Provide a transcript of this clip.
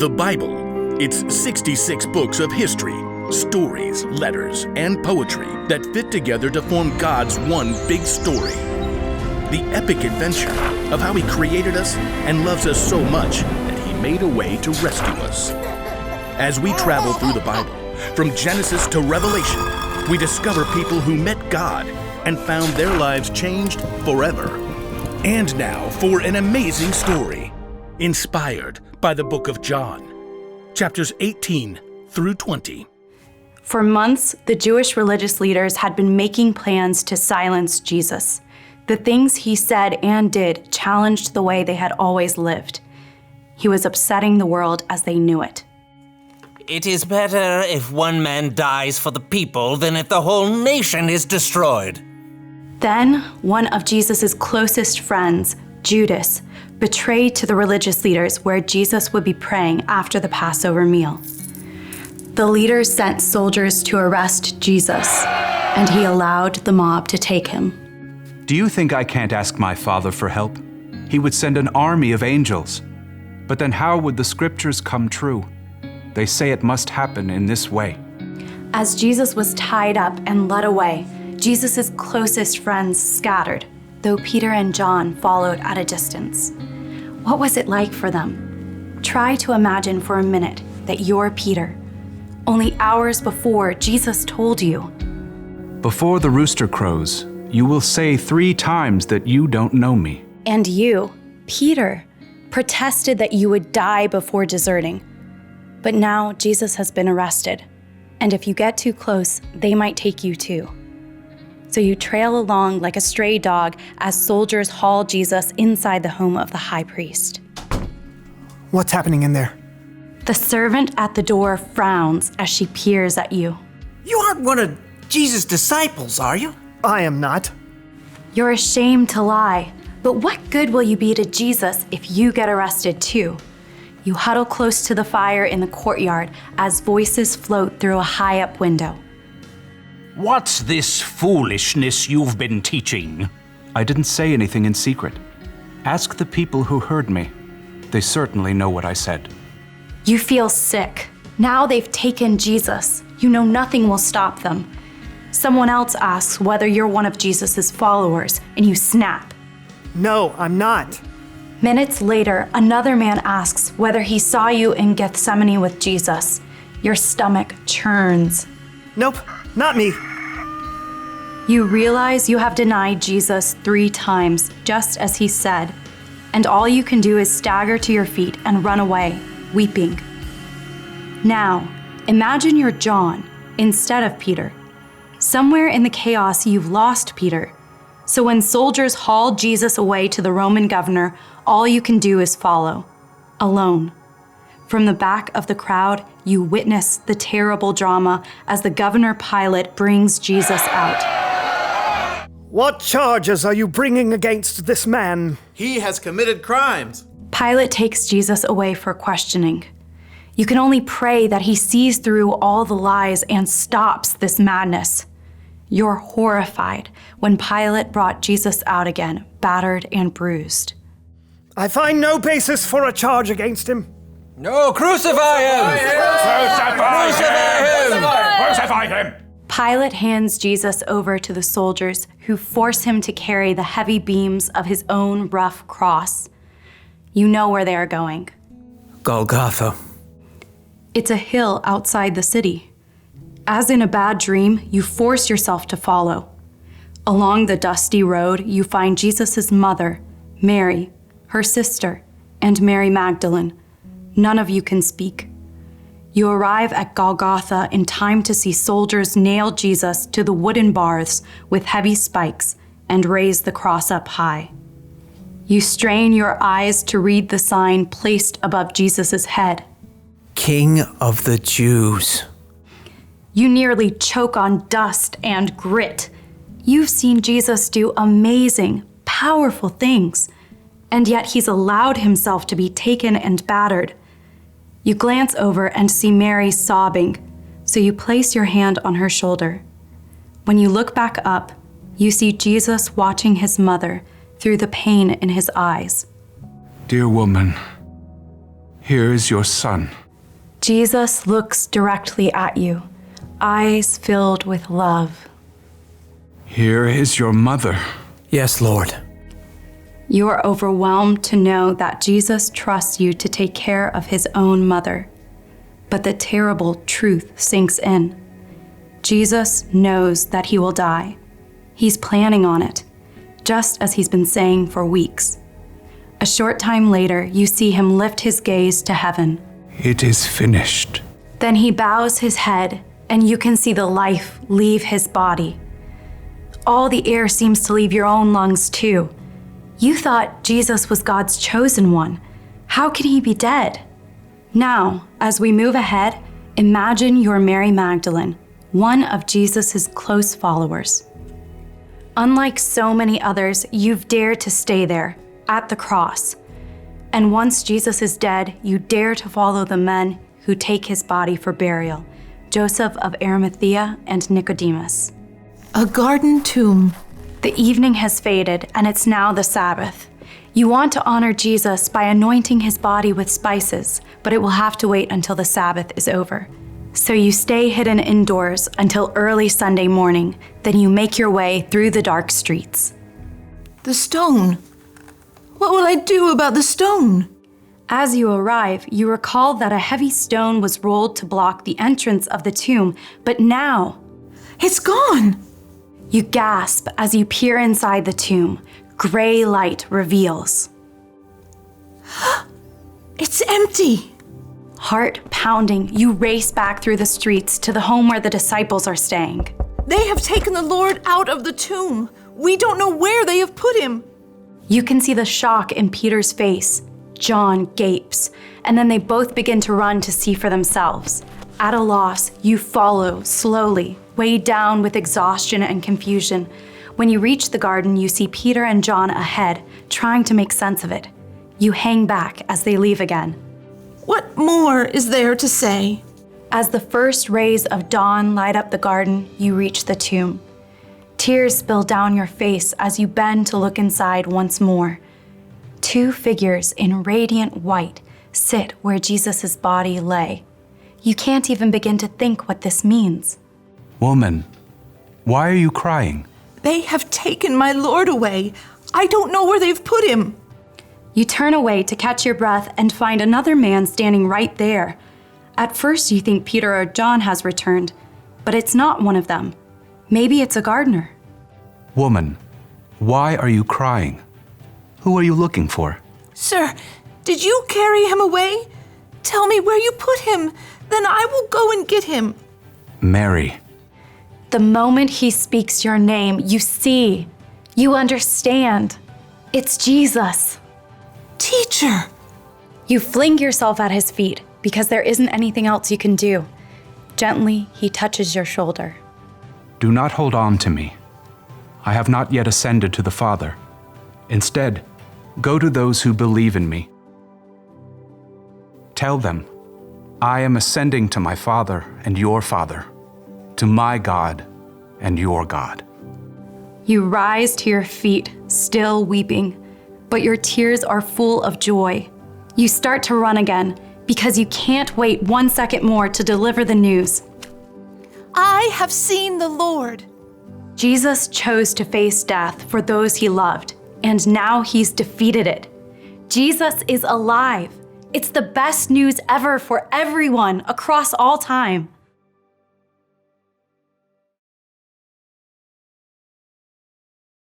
The Bible. It's 66 books of history, stories, letters, and poetry that fit together to form God's one big story. The epic adventure of how He created us and loves us so much that He made a way to rescue us. As we travel through the Bible, from Genesis to Revelation, we discover people who met God and found their lives changed forever. And now for an amazing story, inspired by the book of John, chapters 18 through 20. For months, the Jewish religious leaders had been making plans to silence Jesus. The things he said and did challenged the way they had always lived. He was upsetting the world as they knew it. It is better if one man dies for the people than if the whole nation is destroyed. Then, one of Jesus' closest friends, Judas, betrayed to the religious leaders where Jesus would be praying after the Passover meal. The leaders sent soldiers to arrest Jesus, and he allowed the mob to take him. Do you think I can't ask my Father for help? He would send an army of angels. But then how would the scriptures come true? They say it must happen in this way. As Jesus was tied up and led away, Jesus' closest friends scattered, though Peter and John followed at a distance. What was it like for them? Try to imagine for a minute that you're Peter. Only hours before, Jesus told you, "Before the rooster crows, you will say 3 times that you don't know me." And you, Peter, protested that you would die before deserting. But now Jesus has been arrested, and if you get too close, they might take you too. So you trail along like a stray dog as soldiers haul Jesus inside the home of the high priest. What's happening in there? The servant at the door frowns as she peers at you. You aren't one of Jesus' disciples, are you? I am not. You're ashamed to lie, but what good will you be to Jesus if you get arrested too? You huddle close to the fire in the courtyard as voices float through a high-up window. What's this foolishness you've been teaching? I didn't say anything in secret. Ask the people who heard me. They certainly know what I said. You feel sick. Now they've taken Jesus. You know nothing will stop them. Someone else asks whether you're one of Jesus' followers, and you snap. No, I'm not. Minutes later, another man asks whether he saw you in Gethsemane with Jesus. Your stomach churns. Nope, not me. You realize you have denied Jesus 3 times, just as he said, and all you can do is stagger to your feet and run away, weeping. Now, imagine you're John instead of Peter. Somewhere in the chaos, you've lost Peter. So when soldiers haul Jesus away to the Roman governor, all you can do is follow, alone. From the back of the crowd, you witness the terrible drama as the governor Pilate brings Jesus out. What charges are you bringing against this man? He has committed crimes. Pilate takes Jesus away for questioning. You can only pray that he sees through all the lies and stops this madness. You're horrified when Pilate brought Jesus out again, battered and bruised. I find no basis for a charge against him. No, crucify him! Crucify him! Pilate hands Jesus over to the soldiers who force him to carry the heavy beams of his own rough cross. You know where they are going. Golgotha. It's a hill outside the city. As in a bad dream, you force yourself to follow. Along the dusty road, you find Jesus' mother, Mary, her sister, and Mary Magdalene. None of you can speak. You arrive at Golgotha in time to see soldiers nail Jesus to the wooden bars with heavy spikes and raise the cross up high. You strain your eyes to read the sign placed above Jesus' head. King of the Jews. You nearly choke on dust and grit. You've seen Jesus do amazing, powerful things, and yet he's allowed himself to be taken and battered. You glance over and see Mary sobbing, so you place your hand on her shoulder. When you look back up, you see Jesus watching his mother through the pain in his eyes. Dear woman, Here is your son. Jesus looks directly at you, eyes filled with love. Here is your mother. Yes, Lord. You are overwhelmed to know that Jesus trusts you to take care of his own mother. But the terrible truth sinks in. Jesus knows that he will die. He's planning on it, just as he's been saying for weeks. A short time later, you see him lift his gaze to heaven. It is finished. Then he bows his head, and you can see the life leave his body. All the air seems to leave your own lungs too. You thought Jesus was God's chosen one. How could he be dead? Now, as we move ahead, imagine you're Mary Magdalene, one of Jesus' close followers. Unlike so many others, you've dared to stay there, at the cross. And once Jesus is dead, you dare to follow the men who take his body for burial, Joseph of Arimathea and Nicodemus. A garden tomb. The evening has faded, and it's now the Sabbath. You want to honor Jesus by anointing his body with spices, but it will have to wait until the Sabbath is over. So you stay hidden indoors until early Sunday morning, then you make your way through the dark streets. The stone. What will I do about the stone? As you arrive, you recall that a heavy stone was rolled to block the entrance of the tomb, but now It's gone. you gasp as you peer inside the tomb. Gray light reveals. It's empty. Heart pounding, you race back through the streets to the home where the disciples are staying. They have taken the Lord out of the tomb. We don't know where they have put him. You can see the shock in Peter's face. John gapes, and then they both begin to run to see for themselves. At a loss, you follow slowly, weighed down with exhaustion and confusion. When you reach the garden, you see Peter and John ahead, trying to make sense of it. You hang back as they leave again. What more is there to say? As the first rays of dawn light up the garden, you reach the tomb. Tears spill down your face as you bend to look inside once more. Two figures in radiant white sit where Jesus' body lay. You can't even begin to think what this means. Woman, why are you crying? They have taken my Lord away. I don't know where they've put him. You turn away to catch your breath and find another man standing right there. At first, you think Peter or John has returned, but it's not one of them. Maybe it's a gardener. Woman, why are you crying? Who are you looking for? Sir, did you carry him away? Tell me where you put him, then I will go and get him. Mary. The moment he speaks your name, you see, you understand. It's Jesus. Teacher. You fling yourself at his feet because there isn't anything else you can do. Gently, he touches your shoulder. Do not hold on to me. I have not yet ascended to the Father. Instead, go to those who believe in me. Tell them, I am ascending to my Father and your Father, to my God and your God. You rise to your feet, still weeping, but your tears are full of joy. You start to run again because you can't wait 1 second more to deliver the news. I have seen the Lord. Jesus chose to face death for those he loved, and now he's defeated it. Jesus is alive. It's the best news ever for everyone across all time.